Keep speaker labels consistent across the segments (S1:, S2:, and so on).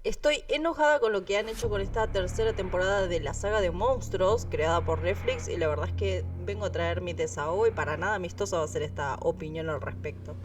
S1: Estoy enojada con lo que han hecho con esta tercera temporada de la saga de monstruos creada por Netflix y la verdad es que vengo a traer mi desahogo y para nada amistosa va a ser esta opinión al respecto.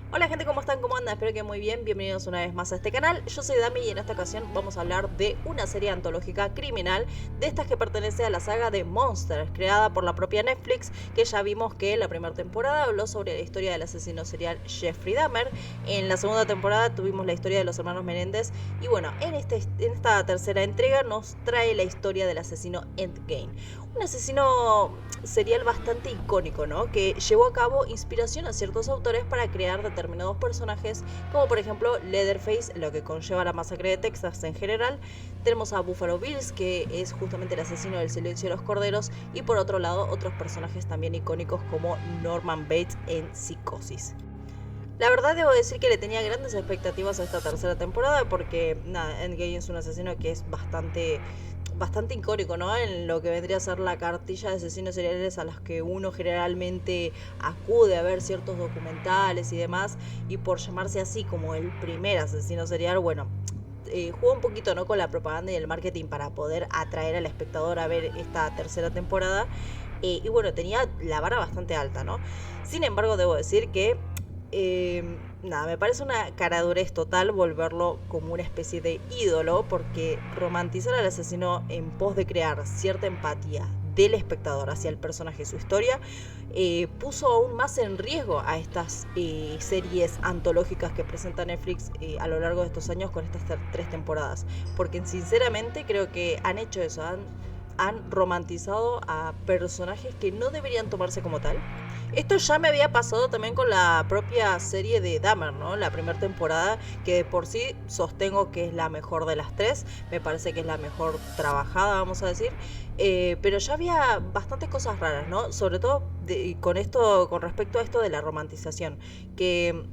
S1: Hola gente, ¿cómo están? ¿Cómo andan? Espero que muy bien. Bienvenidos una vez más a este canal. Yo soy Dami y en esta ocasión vamos a hablar de una serie antológica criminal de estas que pertenece a la saga de Monsters, creada por la propia Netflix, que ya vimos que en la primera temporada habló sobre la historia del asesino serial Jeffrey Dahmer. En la segunda temporada tuvimos la historia de los hermanos Menéndez y bueno, en esta tercera entrega nos trae la historia del asesino Ed Gein. Un asesino serial bastante icónico, ¿no? Que llevó a cabo inspiración a ciertos autores para crear determinados personajes, como por ejemplo Leatherface, lo que conlleva la masacre de Texas en general. Tenemos a Buffalo Bills, que es justamente el asesino del silencio de los corderos, y por otro lado otros personajes también icónicos como Norman Bates en Psicosis. La verdad debo decir que le tenía grandes expectativas a esta tercera temporada porque nada, Endgame es un asesino que es bastante icónico, ¿no? En lo que vendría a ser la cartilla de asesinos seriales a las que uno generalmente acude a ver ciertos documentales y demás, y por llamarse así como el primer asesino serial, bueno, jugó un poquito, ¿no?, con la propaganda y el marketing para poder atraer al espectador a ver esta tercera temporada. Y bueno, tenía la vara bastante alta, ¿no? Sin embargo, debo decir que nada, me parece una caradurez total volverlo como una especie de ídolo, porque romantizar al asesino en pos de crear cierta empatía del espectador hacia el personaje y su historia, puso aún más en riesgo a estas series antológicas que presenta Netflix a lo largo de estos años con estas tres temporadas. Porque sinceramente creo que han hecho eso, han romantizado a personajes que no deberían tomarse como tal. Esto ya me había pasado también con la propia serie de Dahmer, ¿no? La primera temporada, que de por sí sostengo que es la mejor de las tres, me parece que es la mejor trabajada, vamos a decir, pero ya había bastantes cosas raras, ¿no? Sobre todo con respecto a esto de la romantización, que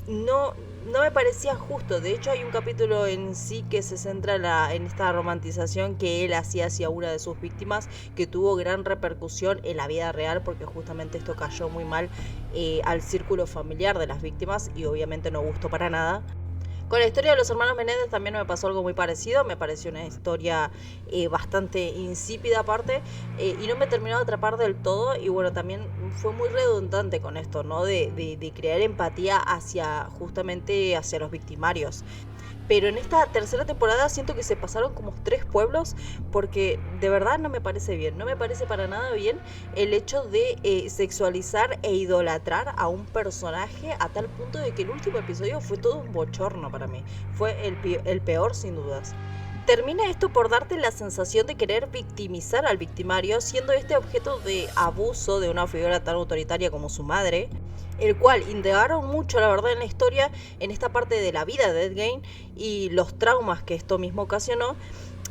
S1: no, no me parecía justo. De hecho, hay un capítulo en sí que se centra en esta romantización que él hacía hacia una de sus víctimas, que tuvo gran repercusión en la vida real, porque justamente esto cayó muy mal al círculo familiar de las víctimas y obviamente no gustó para nada. Con la historia de los hermanos Menéndez también me pasó algo muy parecido, me pareció una historia bastante insípida aparte, y no me terminó de atrapar del todo, y bueno, también fue muy redundante con esto, ¿no? De crear empatía hacia, justamente hacia los victimarios. Pero en esta tercera temporada siento que se pasaron como tres pueblos, porque de verdad no me parece bien, no me parece para nada bien el hecho de sexualizar e idolatrar a un personaje a tal punto de que el último episodio fue todo un bochorno para mí, fue el peor sin dudas. Termina esto por darte la sensación de querer victimizar al victimario, siendo este objeto de abuso de una figura tan autoritaria como su madre, el cual indagaron mucho, la verdad, en la historia, en esta parte de la vida de Ed Gein y los traumas que esto mismo ocasionó.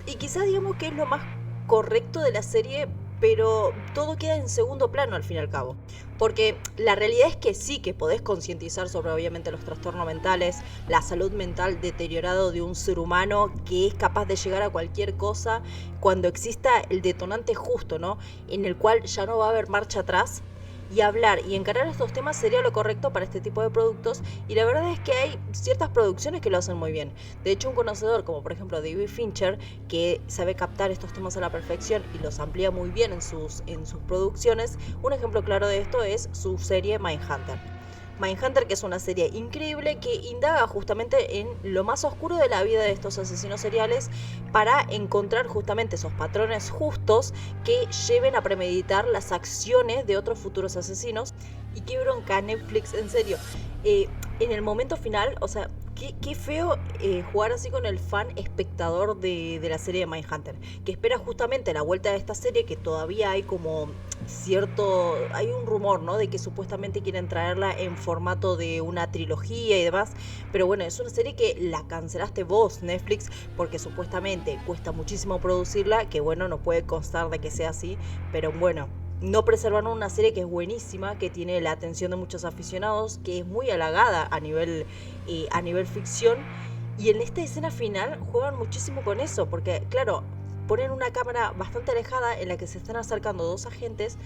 S1: Y quizás digamos que es lo más correcto de la serie, pero todo queda en segundo plano al fin y al cabo. Porque la realidad es que sí, que podés concientizar sobre obviamente los trastornos mentales, la salud mental deteriorado de un ser humano que es capaz de llegar a cualquier cosa cuando exista el detonante justo, ¿no? En el cual ya no va a haber marcha atrás, y hablar y encarar estos temas sería lo correcto para este tipo de productos, y la verdad es que hay ciertas producciones que lo hacen muy bien. De hecho, un conocedor como por ejemplo David Fincher, que sabe captar estos temas a la perfección y los amplía muy bien en sus producciones, un ejemplo claro de esto es su serie Mindhunter. Mindhunter, que es una serie increíble que indaga justamente en lo más oscuro de la vida de estos asesinos seriales para encontrar justamente esos patrones justos que lleven a premeditar las acciones de otros futuros asesinos. Y qué bronca Netflix, en serio. En el momento final, o sea, qué feo jugar así con el fan espectador de la serie de Mindhunter, que espera justamente la vuelta de esta serie, que todavía hay como hay un rumor, ¿no?, de que supuestamente quieren traerla en formato de una trilogía y demás, pero bueno, es una serie que la cancelaste vos, Netflix, porque supuestamente cuesta muchísimo producirla, que bueno, no puede constar de que sea así, pero bueno, no preservaron una serie que es buenísima, que tiene la atención de muchos aficionados, que es muy halagada a nivel ficción, y en esta escena final juegan muchísimo con eso, porque claro, ponen una cámara bastante alejada en la que se están acercando dos agentes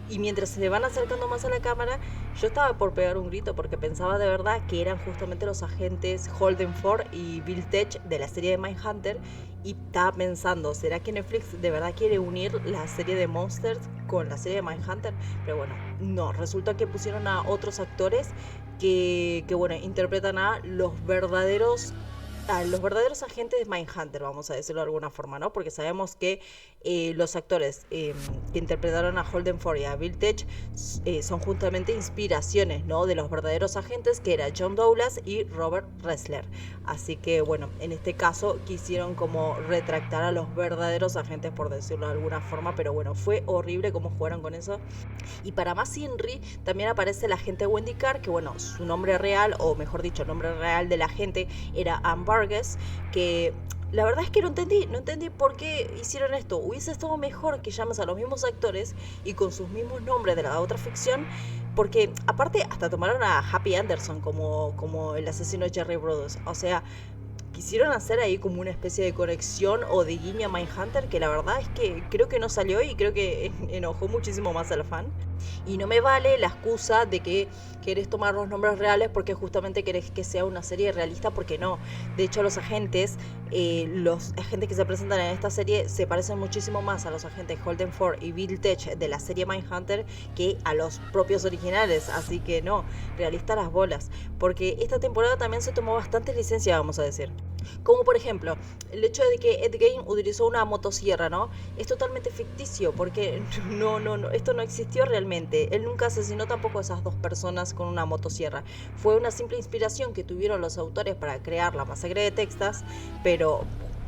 S1: Y mientras se van acercando más a la cámara, yo estaba por pegar un grito porque pensaba de verdad que eran justamente los agentes Holden Ford y Bill Tech de la serie de Mindhunter. Y estaba pensando, ¿será que Netflix de verdad quiere unir la serie de Monsters con la serie de Mindhunter? Pero bueno, no, resulta que pusieron a otros actores que bueno, interpretan a los verdaderos agentes de Mindhunter, vamos a decirlo de alguna forma, ¿no? Porque sabemos que los actores que interpretaron a Holden Ford y a Bill Tech son justamente inspiraciones, ¿no? De los verdaderos agentes, que era John Douglas y Robert Ressler. Así que, bueno, en este caso quisieron como retractar a los verdaderos agentes, por decirlo de alguna forma, pero bueno, fue horrible cómo jugaron con eso. Y para más Henry, también aparece la agente Wendy Carr, que bueno, su nombre real, o mejor dicho, el nombre real de la agente era Anne Burgess, que la verdad es que no entendí por qué hicieron esto. Hubiese estado mejor que llames a los mismos actores y con sus mismos nombres de la otra ficción, porque aparte hasta tomaron a Happy Anderson como el asesino de Jerry Brothers. O sea, quisieron hacer ahí como una especie de conexión o de guiño a Mindhunter, que la verdad es que creo que no salió y creo que enojó muchísimo más al fan. Y no me vale la excusa de que querés tomar los nombres reales porque justamente querés que sea una serie realista, porque no. De hecho, los agentes que se presentan en esta serie se parecen muchísimo más a los agentes Holden Ford y Bill Tech de la serie Mindhunter que a los propios originales. Así que no, realista las bolas. Porque esta temporada también se tomó bastante licencia, vamos a decir. Como por ejemplo, el hecho de que Ed Gein utilizó una motosierra, ¿no? Es totalmente ficticio, porque no, esto no existió realmente. Él nunca asesinó tampoco a esas dos personas con una motosierra. Fue una simple inspiración que tuvieron los autores para crear la masacre de Texas, pero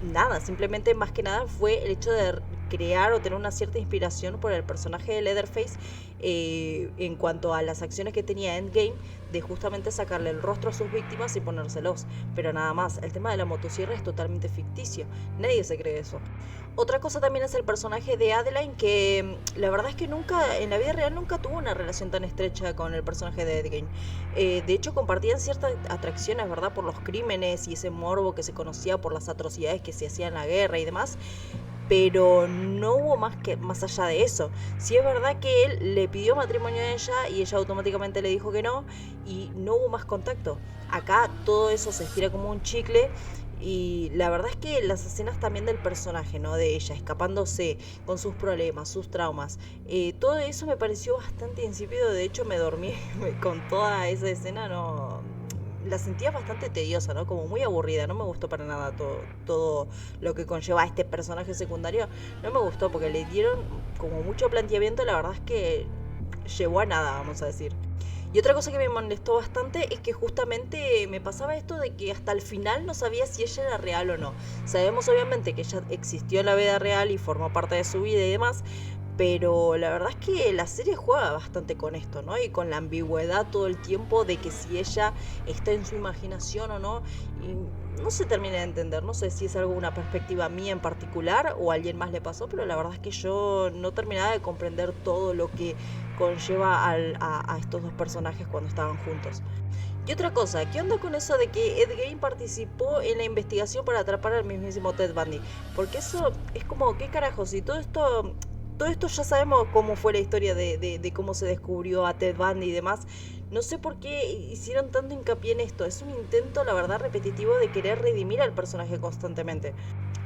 S1: nada, simplemente más que nada fue el hecho de crear o tener una cierta inspiración por el personaje de Leatherface en cuanto a las acciones que tenía Endgame, de justamente sacarle el rostro a sus víctimas y ponérselos, pero nada más. El tema de la motosierra es totalmente ficticio, nadie se cree eso. Otra cosa también es el personaje de Adeline, que la verdad es que nunca, en la vida real nunca tuvo una relación tan estrecha con el personaje de Ed Gein. De hecho, compartían ciertas atracciones, ¿verdad? Por los crímenes y ese morbo que se conocía por las atrocidades que se hacían en la guerra y demás, pero no hubo más allá de eso. Sí es verdad que él le pidió matrimonio a ella y ella automáticamente le dijo que no, y no hubo más contacto. Acá todo eso se estira como un chicle. Y la verdad es que las escenas también del personaje, ¿no? De ella, escapándose con sus problemas, sus traumas, todo eso me pareció bastante insípido. De hecho, me dormí con toda esa escena, no, la sentía bastante tediosa, ¿no? Como muy aburrida, no me gustó para nada todo lo que conlleva a este personaje secundario. No me gustó porque le dieron como mucho planteamiento, la verdad es que llegó a nada, vamos a decir. Y otra cosa que me molestó bastante es que justamente me pasaba esto de que hasta el final no sabía si ella era real o no. Sabemos obviamente que ella existió en la vida real y formó parte de su vida y demás, pero la verdad es que la serie juega bastante con esto, ¿no? Y con la ambigüedad todo el tiempo de que si ella está en su imaginación o no. Y no se termina de entender, no sé si es algo, una perspectiva mía en particular o a alguien más le pasó, pero la verdad es que yo no terminaba de comprender todo lo que conlleva a estos dos personajes cuando estaban juntos. Y otra cosa, ¿qué onda con eso de que Ed Gein participó en la investigación para atrapar al mismísimo Ted Bundy? Porque eso es como, ¿qué carajos? Y todo esto ya sabemos cómo fue la historia de cómo se descubrió a Ted Bundy y demás. No sé por qué hicieron tanto hincapié en esto. Es un intento, la verdad, repetitivo de querer redimir al personaje constantemente.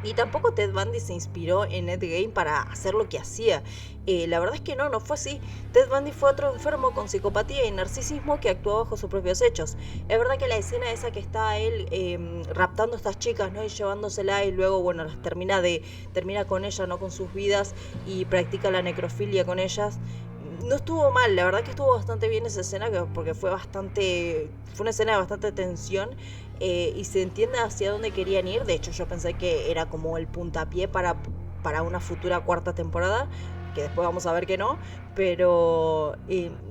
S1: Y tampoco Ted Bundy se inspiró en Ed Gein para hacer lo que hacía. La verdad es que no fue así. Ted Bundy fue otro enfermo con psicopatía y narcisismo que actuó bajo sus propios hechos. Es verdad que la escena esa que está él raptando a estas chicas, ¿no? Y llevándosela y luego, bueno, las termina con ella, ¿no? Con sus vidas, y practica la necrofilia con ellas. No estuvo mal, la verdad que estuvo bastante bien esa escena, porque fue una escena de bastante tensión, y se entiende hacia dónde querían ir. De hecho, yo pensé que era como el puntapié para una futura cuarta temporada, que después vamos a ver que no, pero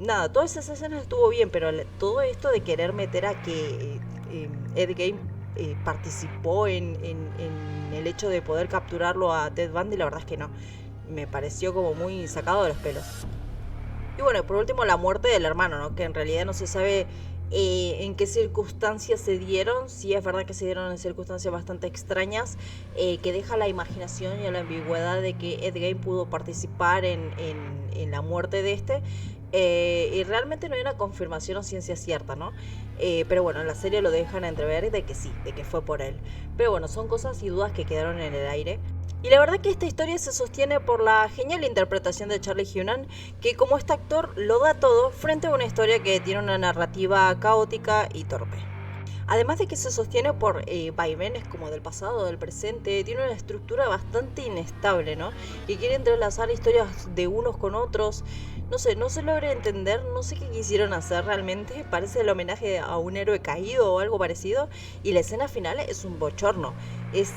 S1: nada, todas esas escenas estuvo bien, pero todo esto de querer meter a que Ed Gein participó en el hecho de poder capturarlo a Ted Bundy, la verdad es que no, me pareció como muy sacado de los pelos. Y bueno, por último, la muerte del hermano, ¿no? Que en realidad no se sabe en qué circunstancias se dieron. Sí, es verdad que se dieron en circunstancias bastante extrañas, que deja la imaginación y a la ambigüedad de que Ed Gein pudo participar en la muerte de este. Y realmente no hay una confirmación o ciencia cierta, ¿no? Pero bueno, en la serie lo dejan entrever de que sí, de que fue por él. Pero bueno, son cosas y dudas que quedaron en el aire. Y la verdad que esta historia se sostiene por la genial interpretación de Charlie Hunnam, que como este actor lo da todo frente a una historia que tiene una narrativa caótica y torpe. Además de que se sostiene por vaivenes como del pasado, del presente, tiene una estructura bastante inestable, ¿no? Que quiere entrelazar historias de unos con otros. No sé, no se logra entender, no sé qué quisieron hacer realmente. Parece el homenaje a un héroe caído o algo parecido. Y la escena final es un bochorno. Es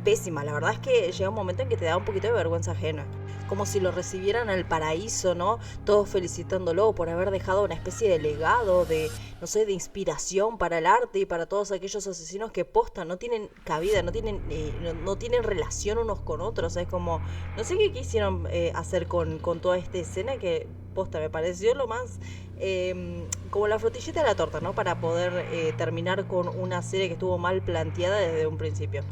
S1: pésima. La verdad es que llega un momento en que te da un poquito de vergüenza ajena. Como si lo recibieran al paraíso, ¿no? Todos felicitándolo por haber dejado una especie de legado, de, no sé, de inspiración para el arte y para todos aquellos asesinos que posta, no tienen cabida, no tienen relación unos con otros. Es como, no sé qué quisieron hacer con toda esta escena que posta me pareció lo más como la frutillita de la torta, ¿no? Para poder terminar con una serie que estuvo mal planteada desde un principio.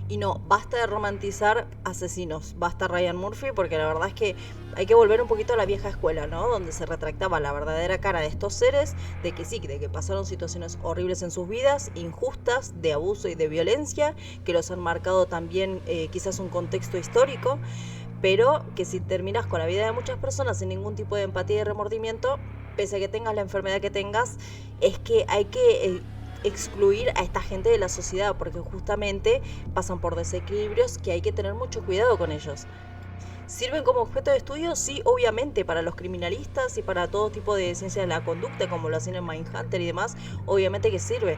S1: Y no, basta de romantizar asesinos, basta Ryan Murphy, porque la verdad es que hay que volver un poquito a la vieja escuela, ¿no? Donde se retractaba la verdadera cara de estos seres, de que sí, de que pasaron situaciones horribles en sus vidas, injustas, de abuso y de violencia, que los han marcado también quizás un contexto histórico, pero que si terminas con la vida de muchas personas sin ningún tipo de empatía y remordimiento, pese a que tengas la enfermedad que tengas, es que hay que excluir a esta gente de la sociedad, porque justamente pasan por desequilibrios que hay que tener mucho cuidado con ellos. ¿Sirven como objeto de estudio? Sí, obviamente, para los criminalistas y para todo tipo de ciencia de la conducta, como lo hacen en Mindhunter y demás, obviamente que sirve.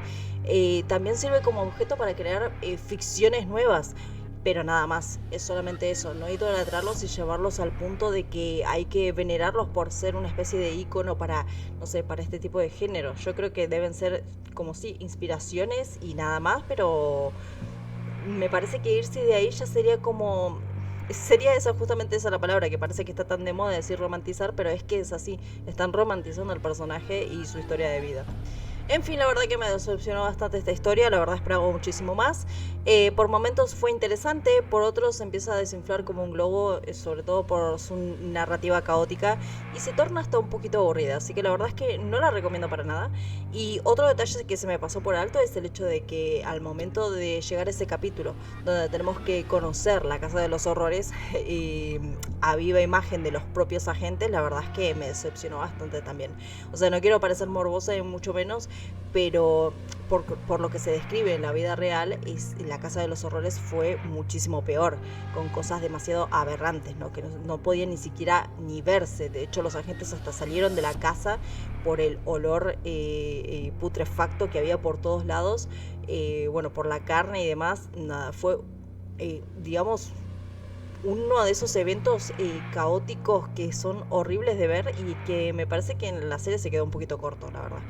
S1: También sirve como objeto para crear ficciones nuevas, pero nada más, es solamente eso, no idolatrarlos y llevarlos al punto de que hay que venerarlos por ser una especie de ícono para, no sé, para este tipo de género. Yo creo que deben ser, como sí, inspiraciones y nada más, pero me parece que irse de ahí ya sería como... Sería esa, justamente esa la palabra, que parece que está tan de moda decir romantizar, pero es que es así, están romantizando al personaje y su historia de vida. En fin, la verdad que me decepcionó bastante esta historia, la verdad esperaba muchísimo más. Por momentos fue interesante, por otros se empieza a desinflar como un globo, sobre todo por su narrativa caótica, y se torna hasta un poquito aburrida, así que la verdad es que no la recomiendo para nada. Y otro detalle que se me pasó por alto es el hecho de que al momento de llegar a ese capítulo, donde tenemos que conocer la Casa de los Horrores, a viva imagen de los propios agentes, la verdad es que me decepcionó bastante también. O sea, no quiero parecer morbosa y mucho menos, pero por lo que se describe en la vida real, la Casa de los Horrores fue muchísimo peor, con cosas demasiado aberrantes, ¿no? Que no podían ni siquiera ni verse. De hecho, los agentes hasta salieron de la casa por el olor putrefacto que había por todos lados, bueno, por la carne y demás. Nada, fue, digamos, uno de esos eventos caóticos que son horribles de ver y que me parece que en la serie se quedó un poquito corto, la verdad.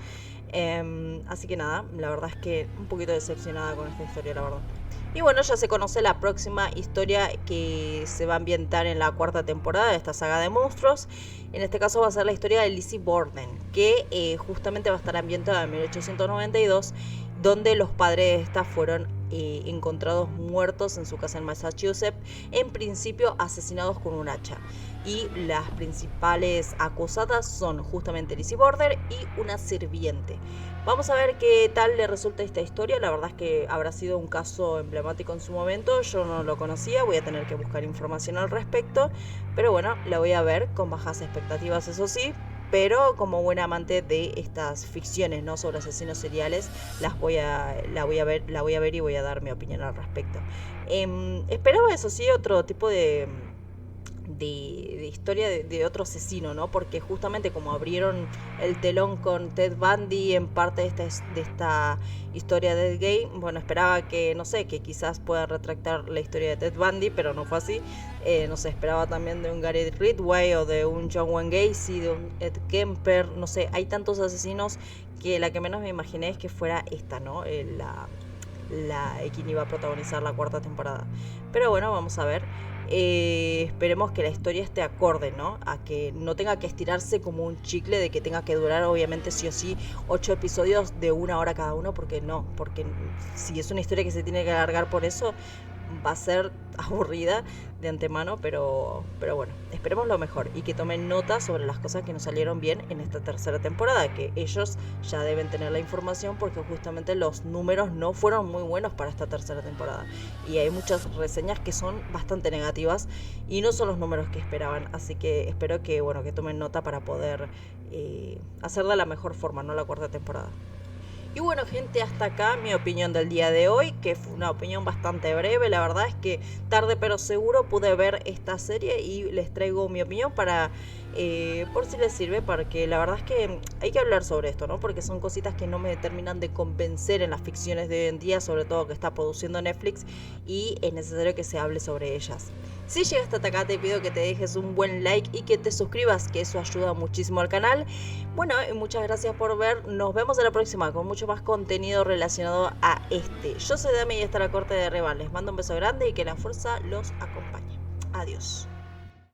S1: Así que nada, la verdad es que un poquito decepcionada con esta historia, la verdad. Y bueno, ya se conoce la próxima historia que se va a ambientar en la cuarta temporada de esta saga de monstruos. En este caso va a ser la historia de Lizzie Borden, que justamente va a estar ambientada en 1892, donde los padres de esta fueron encontrados muertos en su casa en Massachusetts, en principio asesinados con un hacha. Y las principales acusadas son justamente Lizzie Borden y una sirviente. Vamos a ver qué tal le resulta esta historia. La verdad es que habrá sido un caso emblemático en su momento. Yo no lo conocía, voy a tener que buscar información al respecto. Pero bueno, la voy a ver con bajas expectativas, eso sí. Pero como buena amante de estas ficciones, ¿no?, sobre asesinos seriales, la voy a ver y voy a dar mi opinión al respecto. Esperaba, eso sí, otro tipo de historia de otro asesino, ¿no? Porque justamente como abrieron el telón con Ted Bundy en parte de esta historia de Ed Gein, bueno, esperaba que, no sé, que quizás pueda retractar la historia de Ted Bundy, pero no fue así. No sé, esperaba también de un Gary Ridgway o de un John Wayne Gacy, de un Ed Kemper, no sé, hay tantos asesinos que la que menos me imaginé es que fuera esta, ¿no? Quien iba a protagonizar la cuarta temporada. Pero bueno, vamos a ver. esperemos que la historia esté acorde, ¿no? A que no tenga que estirarse como un chicle, de que tenga que durar obviamente sí o sí 8 episodios de 1 hora cada uno, porque no, porque si es una historia que se tiene que alargar por eso, va a ser aburrida de antemano, pero bueno, esperemos lo mejor y que tomen nota sobre las cosas que nos salieron bien en esta tercera temporada, que ellos ya deben tener la información porque justamente los números no fueron muy buenos para esta tercera temporada y hay muchas reseñas que son bastante negativas y no son los números que esperaban, así que espero que, bueno, que tomen nota para poder hacer de la mejor forma, ¿no? La cuarta temporada. Y bueno, gente, hasta acá mi opinión del día de hoy, que fue una opinión bastante breve. La verdad es que tarde pero seguro pude ver esta serie y les traigo mi opinión para, por si les sirve, porque la verdad es que hay que hablar sobre esto, ¿no? Porque son cositas que no me terminan de convencer en las ficciones de hoy en día, sobre todo que está produciendo Netflix, y es necesario que se hable sobre ellas. Si llegaste hasta acá, te pido que te dejes un buen like y que te suscribas, que eso ayuda muchísimo al canal. Bueno, muchas gracias por ver. Nos vemos en la próxima con mucho más contenido relacionado a este. Yo soy Dami y esta es la corte de Revan. Les mando un beso grande y que la fuerza los acompañe. Adiós.